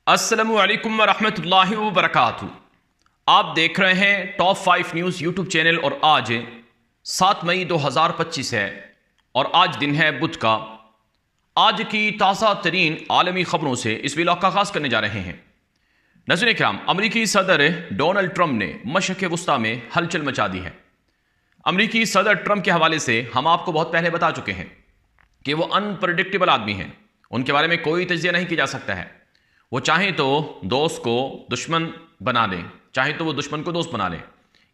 السلام علیکم ورحمۃ اللہ وبرکاتہ۔ آپ دیکھ رہے ہیں ٹاپ 5 نیوز یوٹیوب چینل اور آج 7 مئی 2025 ہے اور آج دن ہے بدھ کا۔ آج کی تازہ ترین عالمی خبروں سے اس ویلاگ کا آغاز کرنے جا رہے ہیں۔ ناظرین کرام، امریکی صدر ڈونلڈ ٹرمپ نے مشرق وسطیٰ میں ہلچل مچا دی ہے۔ امریکی صدر ٹرمپ کے حوالے سے ہم آپ کو بہت پہلے بتا چکے ہیں کہ وہ انپریڈکٹیبل آدمی ہیں، ان کے بارے میں کوئی تجزیہ نہیں کیا جا سکتا ہے۔ وہ چاہیں تو دوست کو دشمن بنا لیں، چاہیں تو وہ دشمن کو دوست بنا لیں،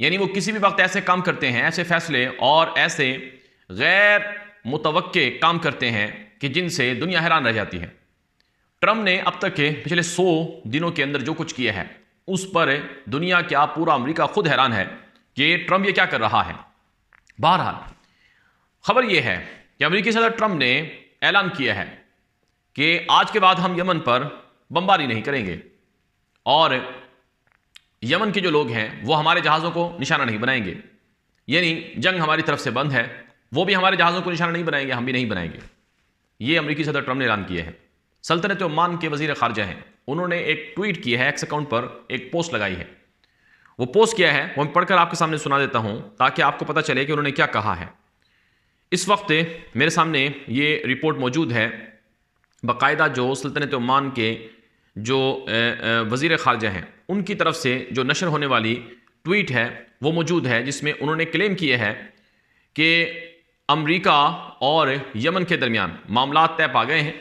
یعنی وہ کسی بھی وقت ایسے کام کرتے ہیں، ایسے فیصلے اور ایسے غیر متوقع کام کرتے ہیں کہ جن سے دنیا حیران رہ جاتی ہے۔ ٹرمپ نے اب تک کے پچھلے 100 دنوں کے اندر جو کچھ کیا ہے اس پر دنیا کیا پورا امریکہ خود حیران ہے کہ ٹرمپ یہ کیا کر رہا ہے۔ بہرحال خبر یہ ہے کہ امریکی صدر ٹرمپ نے اعلان کیا ہے کہ آج کے بعد ہم یمن پر بمباری نہیں کریں گے اور یمن کے جو لوگ ہیں وہ ہمارے جہازوں کو نشانہ نہیں بنائیں گے، یعنی جنگ ہماری طرف سے بند ہے، وہ بھی ہمارے جہازوں کو نشانہ نہیں بنائیں گے، ہم بھی نہیں بنائیں گے۔ یہ امریکی صدر ٹرمپ نے اعلان کیا ہے۔ سلطنت عمان کے وزیر خارجہ ہیں، انہوں نے ایک ٹویٹ کیا ہے، ایکس اکاؤنٹ پر ایک پوسٹ لگائی ہے۔ وہ پوسٹ کیا ہے وہ میں پڑھ کر آپ کے سامنے سنا دیتا ہوں تاکہ آپ کو پتہ چلے کہ انہوں نے کیا کہا ہے۔ اس وقت میرے سامنے یہ رپورٹ موجود ہے، باقاعدہ جو سلطنت عمان کے جو وزیر خارجہ ہیں ان کی طرف سے جو نشر ہونے والی ٹویٹ ہے وہ موجود ہے، جس میں انہوں نے کلیم کیا ہے کہ امریکہ اور یمن کے درمیان معاملات طے پا گئے ہیں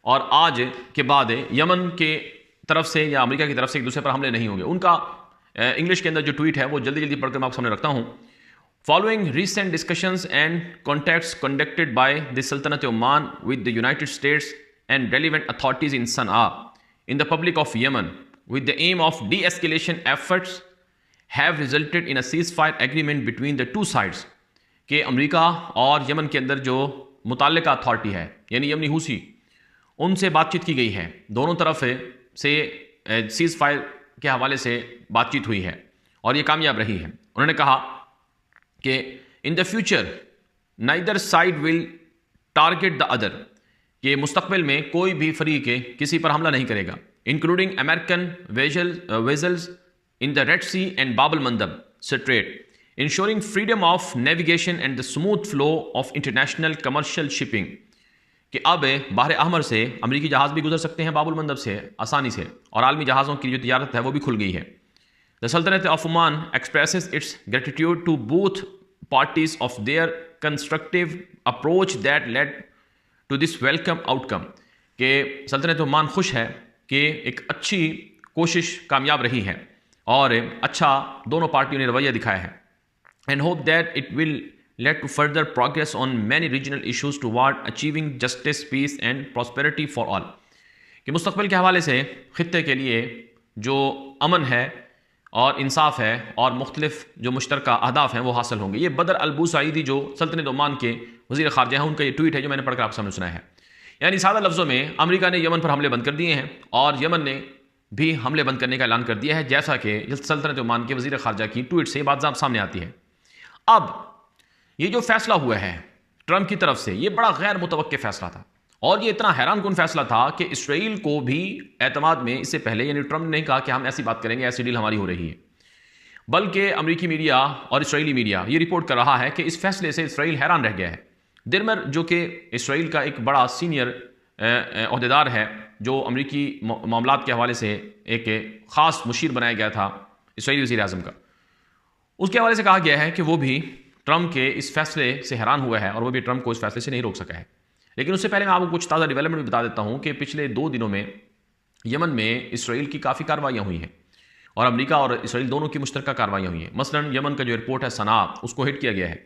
اور آج کے بعد یمن کے طرف سے یا امریکہ کی طرف سے ایک دوسرے پر حملے نہیں ہوں گے۔ ان کا انگلش کے اندر جو ٹویٹ ہے وہ جلدی جلدی پڑھ کر میں آپ کے سامنے رکھتا ہوں۔ Following recent discussions and contacts conducted by the Sultanate Oman with the United States and relevant authorities in Sana'a in the Republic of Yemen with the aim of de-escalation efforts have resulted in a ceasefire agreement between the two sides کہ امریکہ اور یمن کے اندر جو متعلقہ authority ہے یعنی یمنی حوثی، ان سے بات چیت کی گئی ہے، دونوں طرف سے سیز فائر کے حوالے سے بات چیت ہوئی ہے اور یہ کامیاب رہی ہے۔ انہوں نے کہا کہ in the future neither side will target the other, کہ مستقبل میں کوئی بھی فریق کسی پر حملہ نہیں کرے گا، including American vessels in the Red Sea and Bab el Mandeb strait, ensuring freedom of navigation and the smooth flow of international commercial shipping, کہ اب بحر احمر سے امریکی جہاز بھی گزر سکتے ہیں باب المندب سے آسانی سے، اور عالمی جہازوں کی جو تجارت ہے وہ بھی کھل گئی ہے۔ The Sultanate of Oman expresses its gratitude to both parties of their constructive approach that led to this welcome outcome، کہ سلطنت عمان خوش ہے کہ ایک اچھی کوشش کامیاب رہی ہے اور اچھا دونوں پارٹیوں نے رویہ دکھایا ہے، and hope that it will lead to further progress on many regional issues toward achieving justice, peace and prosperity for all، کہ مستقبل کے حوالے سے خطے کے لیے جو امن ہے اور انصاف ہے اور مختلف جو مشترکہ اہداف ہیں وہ حاصل ہوں گے۔ یہ بدر البوسعیدی جو سلطنت عمان کے وزیر خارجہ ہیں ان کا یہ ٹویٹ ہے جو میں نے پڑھ کر آپ سامنے سنایا ہے۔ یعنی سادہ لفظوں میں امریکہ نے یمن پر حملے بند کر دیے ہیں اور یمن نے بھی حملے بند کرنے کا اعلان کر دیا ہے، جیسا کہ سلطنت عمان کے وزیر خارجہ کی ٹویٹ سے یہ بات سامنے آتی ہے۔ اب یہ جو فیصلہ ہوا ہے ٹرمپ کی طرف سے، یہ بڑا غیر متوقع فیصلہ تھا اور یہ اتنا حیران کن فیصلہ تھا کہ اسرائیل کو بھی اعتماد میں اس سے پہلے، یعنی ٹرمپ نے نہیں کہا کہ ہم ایسی بات کریں گے، ایسی ڈیل ہماری ہو رہی ہے، بلکہ امریکی میڈیا اور اسرائیلی میڈیا یہ رپورٹ کر رہا ہے کہ اس فیصلے سے اسرائیل حیران رہ گیا ہے۔ درمر جو کہ اسرائیل کا ایک بڑا سینئر عہدیدار ہے، جو امریکی معاملات کے حوالے سے ایک خاص مشیر بنایا گیا تھا اسرائیلی وزیر اعظم کا، اس کے حوالے سے کہا گیا ہے کہ وہ بھی ٹرمپ کے اس فیصلے سے حیران ہوا ہے اور وہ بھی ٹرمپ کو اس فیصلے سے نہیں روک سکا ہے۔ لیکن اس سے پہلے میں آپ کو کچھ تازہ ڈیولپمنٹ بتا دیتا ہوں کہ پچھلے 2 دنوں میں یمن میں اسرائیل کی کافی کارروائیاں ہوئی ہیں اور امریکہ اور اسرائیل دونوں کی مشترکہ کارروائیاں ہوئی ہیں۔ مثلا یمن کا جو ایئرپورٹ ہے صنعاء، اس کو ہٹ کیا گیا ہے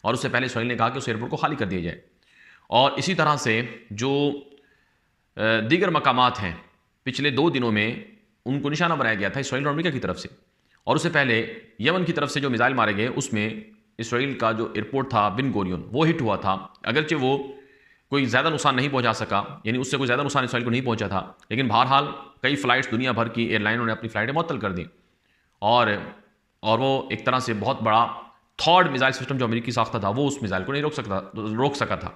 اور اس سے پہلے اسرائیل نے کہا کہ اس ایئرپورٹ کو خالی کر دیا جائے، اور اسی طرح سے جو دیگر مقامات ہیں پچھلے 2 دنوں میں ان کو نشانہ بنایا گیا تھا اسرائیل اور امریکہ کی طرف سے، اور اس سے پہلے یمن کی طرف سے جو میزائل مارے گئے اس میں اسرائیل کا جو ایئرپورٹ تھا بن گوریون وہ ہٹ ہوا تھا، اگرچہ وہ کوئی زیادہ نقصان نہیں پہنچا سکا، یعنی اس سے کوئی زیادہ نقصان اسرائیل کو نہیں پہنچا تھا، لیکن بہرحال کئی فلائٹس دنیا بھر کی ایئر لائنوں نے اپنی فلائٹیں معطل کر دیں اور وہ ایک طرح سے بہت بڑا تھرڈ میزائل سسٹم جو امریکی ساختہ تھا وہ اس میزائل کو نہیں روک سکا تھا۔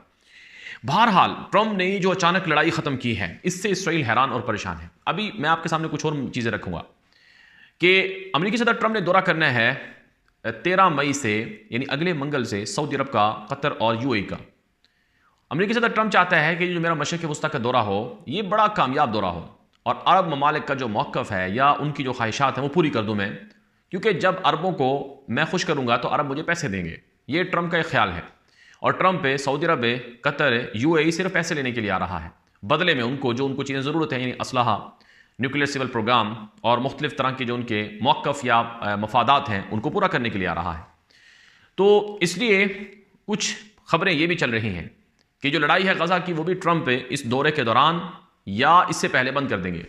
بہرحال ٹرمپ نے جو اچانک لڑائی ختم کی ہے اس سے اسرائیل حیران اور پریشان ہے۔ ابھی میں آپ کے سامنے کچھ اور چیزیں رکھوں گا کہ امریکی صدر ٹرمپ نے دورہ کرنا ہے 13 مئی سے، یعنی اگلے منگل سے، سعودی عرب کا، قطر اور UAE کا۔ امریکی صدر ٹرمپ چاہتا ہے کہ جو میرا مشرق وسطیٰ کا دورہ ہو یہ بڑا کامیاب دورہ ہو، اور عرب ممالک کا جو موقف ہے یا ان کی جو خواہشات ہیں وہ پوری کر دوں میں، کیونکہ جب عربوں کو میں خوش کروں گا تو عرب مجھے پیسے دیں گے۔ یہ ٹرمپ کا ایک خیال ہے، اور ٹرمپ سعودی عرب، قطر، UAE صرف پیسے لینے کے لیے آ رہا ہے، بدلے میں ان کو چیزیں ضرورت ہیں، یعنی اسلحہ، نیوکلیئر سول پروگرام اور مختلف طرح کے جو ان کے موقف یا مفادات ہیں ان کو پورا کرنے کے لیے آ رہا ہے۔ تو اس لیے کچھ خبریں یہ بھی چل رہی ہیں کہ جو لڑائی ہے غزہ کی وہ بھی ٹرمپ اس دورے کے دوران یا اس سے پہلے بند کر دیں گے،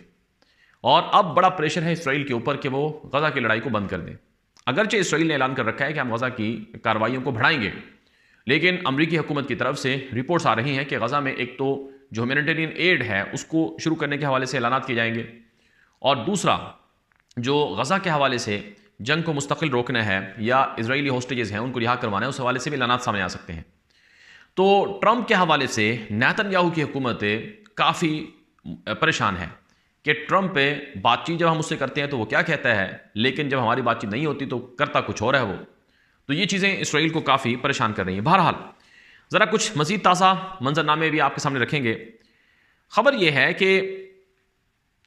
اور اب بڑا پریشر ہے اسرائیل کے اوپر کہ وہ غزہ کی لڑائی کو بند کر دیں۔ اگرچہ اسرائیل نے اعلان کر رکھا ہے کہ ہم غزہ کی کارروائیوں کو بڑھائیں گے، لیکن امریکی حکومت کی طرف سے رپورٹس آ رہی ہیں کہ غزہ میں ایک تو جو ہیومینیٹیرین ایڈ ہے اس کو شروع کرنے کے حوالے سے اعلانات کیے جائیں گے، اور دوسرا جو غزہ کے حوالے سے جنگ کو مستقل روکنا ہے یا اسرائیلی ہوسٹیجز ہیں ان کو رہا کروانا ہے، اس حوالے سے بھی اعلانات سامنے آ سکتے ہیں۔ تو ٹرمپ کے حوالے سے نیتن یاہو کی حکومت کافی پریشان ہے کہ ٹرمپ بات چیت جب ہم اس سے کرتے ہیں تو وہ کیا کہتا ہے، لیکن جب ہماری بات چیت نہیں ہوتی تو کرتا کچھ اور ہے وہ۔ تو یہ چیزیں اسرائیل کو کافی پریشان کر رہی ہیں۔ بہرحال ذرا کچھ مزید تازہ منظرنامے بھی آپ کے سامنے رکھیں گے۔ خبر یہ ہے کہ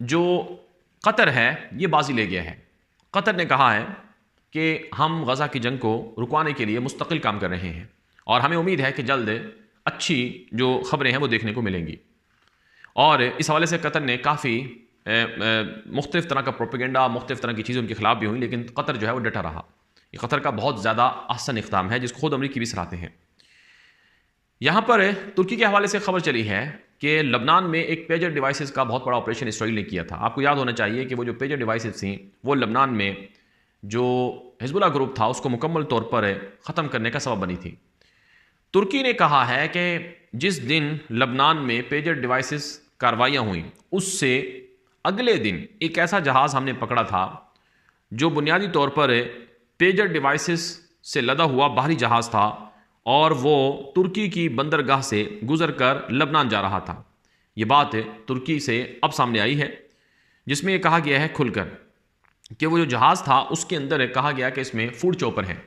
جو قطر ہے یہ بازی لے گیا ہے۔ قطر نے کہا ہے کہ ہم غزہ کی جنگ کو رکوانے کے لیے مستقل کام کر رہے ہیں، اور ہمیں امید ہے کہ جلد اچھی جو خبریں ہیں وہ دیکھنے کو ملیں گی۔ اور اس حوالے سے قطر نے کافی مختلف طرح کا پروپیگنڈا، مختلف طرح کی چیزیں ان کے خلاف بھی ہوئیں، لیکن قطر جو ہے وہ ڈٹا رہا۔ یہ قطر کا بہت زیادہ احسن اقدام ہے جس کو خود امریکی بھی سراہتے ہیں۔ یہاں پر ترکی کے حوالے سے خبر چلی ہے کہ لبنان میں ایک پیجر ڈیوائسز کا بہت بڑا آپریشن اسرائیل نے کیا تھا۔ آپ کو یاد ہونا چاہیے کہ وہ جو پیجر ڈیوائسز تھیں وہ لبنان میں جو حزب اللہ گروپ تھا اس کو مکمل طور پر ختم کرنے کا سبب بنی تھی۔ ترکی نے کہا ہے کہ جس دن لبنان میں پیجر ڈیوائسز کاروائیاں ہوئیں اس سے اگلے دن ایک ایسا جہاز ہم نے پکڑا تھا جو بنیادی طور پر پیجر ڈیوائسز سے لدا ہوا باہری جہاز تھا، اور وہ ترکی کی بندرگاہ سے گزر کر لبنان جا رہا تھا۔ یہ بات ترکی سے اب سامنے آئی ہے، جس میں یہ کہا گیا ہے کھل کر کہ وہ جو جہاز تھا اس کے اندر کہا گیا کہ اس میں فوڈ چوپر ہیں،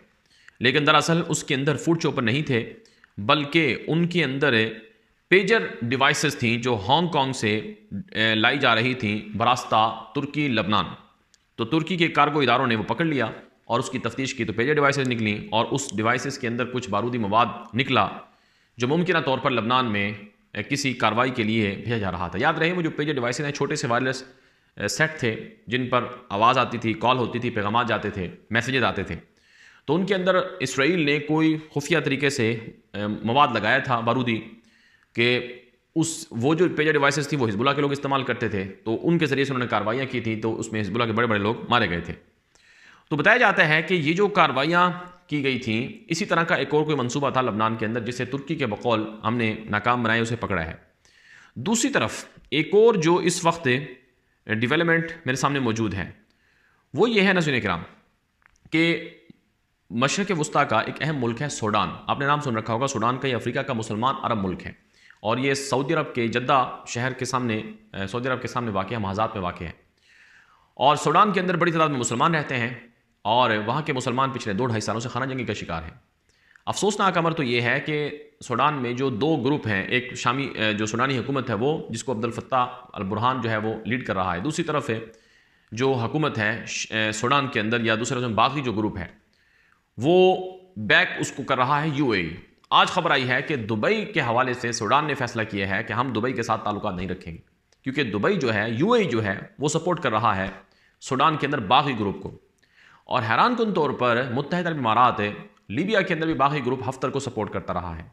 لیکن دراصل اس کے اندر فوڈ چوپر نہیں تھے، بلکہ ان کے اندر پیجر ڈیوائسز تھیں جو ہانگ کانگ سے لائی جا رہی تھیں براستہ ترکی لبنان۔ تو ترکی کے کارگو اداروں نے وہ پکڑ لیا اور اس کی تفتیش کی تو پیجر ڈیوائسز نکلیں، اور اس ڈیوائسز کے اندر کچھ بارودی مواد نکلا جو ممکنہ طور پر لبنان میں کسی کارروائی کے لیے بھیجا جا رہا تھا۔ یاد رہے وہ جو پیجر ڈیوائسز ہیں چھوٹے سے وائرلیس سیٹ تھے جن پر آواز آتی تھی، کال ہوتی تھی، پیغامات جاتے تھے، میسیجز آتے تھے۔ تو ان کے اندر اسرائیل نے کوئی خفیہ طریقے سے مواد لگایا تھا بارودی کہ وہ جو پیجر ڈیوائسز تھی وہ حزب اللہ کے لوگ استعمال کرتے تھے، تو ان کے ذریعے سے انہوں نے کاروائیاں کی تھیں، تو اس میں حزب اللہ کے بڑے بڑے لوگ مارے گئے تھے۔ تو بتایا جاتا ہے کہ یہ جو کاروائیاں کی گئی تھیں اسی طرح کا ایک اور کوئی منصوبہ تھا لبنان کے اندر جسے ترکی کے بقول ہم نے ناکام بنائے، اسے پکڑا ہے۔ دوسری طرف ایک اور جو اس وقت ڈیولپمنٹ میرے سامنے موجود ہے وہ یہ ہے ناظرین کرام کہ مشرق وسطیٰ کا ایک اہم ملک ہے سوڈان۔ آپ نے نام سن رکھا ہوگا، سوڈان کا یہ افریقہ کا مسلمان عرب ملک ہے، اور یہ سعودی عرب کے جدہ شہر کے سامنے، سعودی عرب کے سامنے واقع ہے، محاذات میں واقع ہے۔ اور سوڈان کے اندر بڑی تعداد میں مسلمان رہتے ہیں، اور وہاں کے مسلمان پچھلے 2-2.5 سالوں سے خانہ جنگی کا شکار ہیں۔ افسوسناک امر تو یہ ہے کہ سوڈان میں جو 2 گروپ ہیں، ایک شامی جو سوڈانی حکومت ہے وہ جس کو عبد الفتاح البرہان جو ہے وہ لیڈ کر رہا ہے، دوسری طرف ہے جو حکومت ہے سوڈان کے اندر یا دوسرے طرف باقی جو گروپ ہے وہ بیک اس کو کر رہا ہے UAE۔ آج خبر آئی ہے کہ دبئی کے حوالے سے سوڈان نے فیصلہ کیا ہے کہ ہم دبئی کے ساتھ تعلقات نہیں رکھیں گے، کیونکہ دبئی جو ہے UAE جو ہے وہ سپورٹ کر رہا ہے سوڈان کے اندر باغی گروپ کو۔ اور حیران کن طور پر متحدہ عرب امارات لیبیا کے اندر بھی باغی گروپ حفتر کو سپورٹ کرتا رہا ہے۔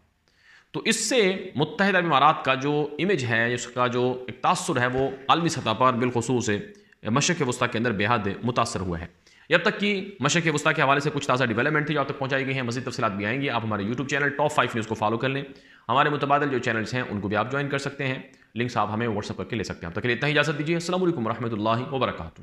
تو اس سے متحدہ عرب امارات کا جو امیج ہے، اس کا جو ایک تاثر ہے وہ عالمی سطح پر بالخصوص مشرق وسطیٰ کے اندر بے حد متاثر ہوا ہے۔ اب تک کی مشرق وسطیٰ کے حوالے سے کچھ تازہ ڈیولپمنٹ تھی جو آپ تک پہنچائی گئی ہیں، مزید تفصیلات بھی آئیں گی۔ آپ ہمارے YouTube چینل ٹاپ 5 نیوز کو فالو کر لیں، ہمارے متبادل جو چینلز ہیں ان کو بھی آپ جوائن کر سکتے ہیں، لنکس آپ ہمیں واٹس ایپ کر کے لے سکتے ہیں۔ اب تک کے لیے اتنا ہی اجازت دیجیے، السلام علیکم ورحمۃ اللہ وبرکاتہ۔